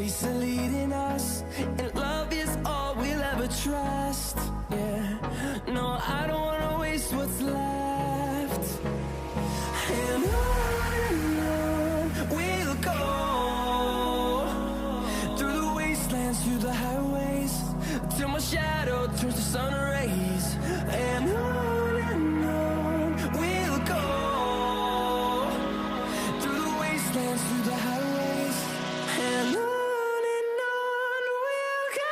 chase are leading us, and love is all we'll ever trust. Yeah, no, I don't wanna waste what's left. And on we'll go, through the wastelands, through the highways, till my shadow turns to sun rays. And on we'll go, through the wastelands, through the highways, and on we'll go.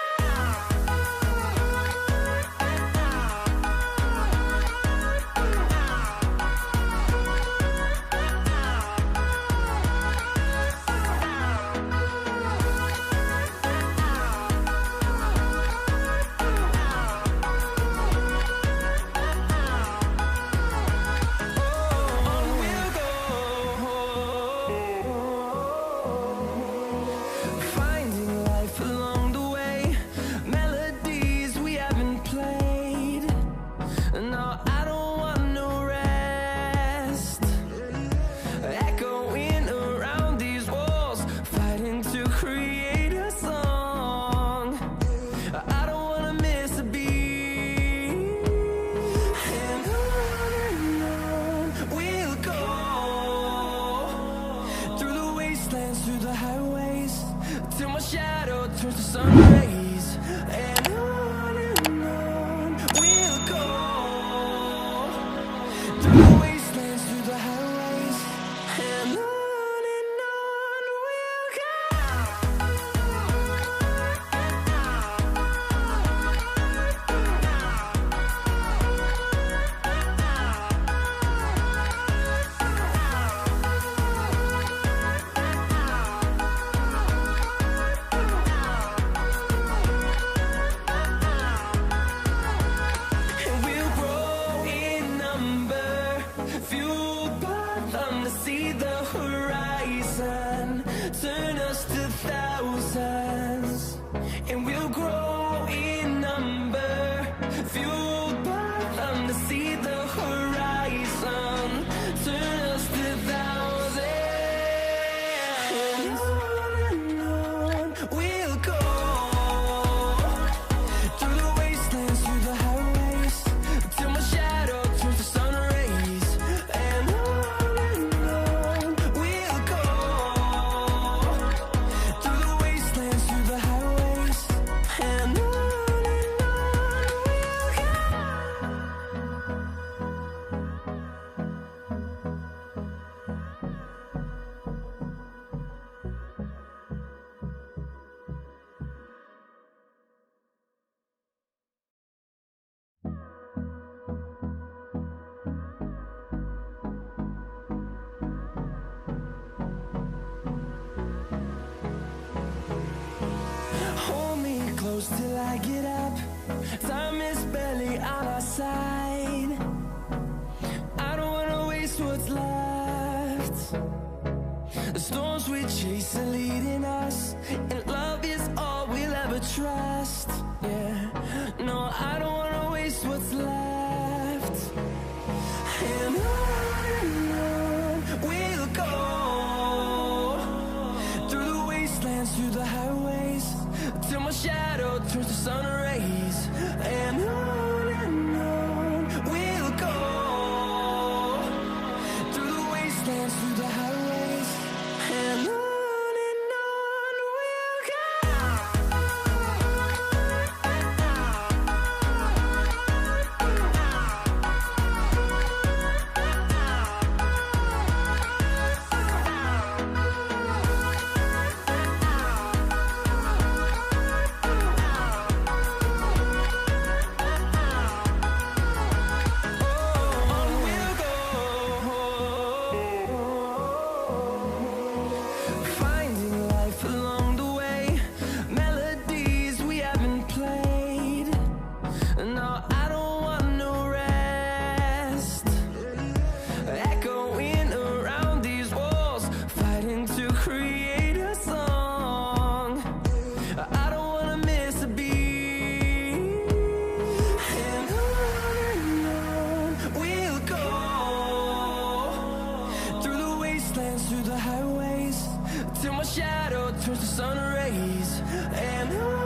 Through the highways, till my shadow turns to sun rays. And on we'll go, through the wastelands, through the highways, and on we'll go. See the horizon, turn us to thousands, and we'll grow in number, fueled by them. To see the horizon, turn us to thousands, and on we'll go, through the wastelands, through the highways, till my shadow turns to sun rays. And hold me close till I get up. Time is barely on our side. I don't wanna waste what's left. The storms we chase are leading us, and love is all we'll ever trust. Yeah, no, I don't wanna waste what's left. And on we'll go, through the wastelands, through the highways, till my shadow turns to sun rays. And on we'll go, through the wastelands, through the highways, and on we'll go. days, and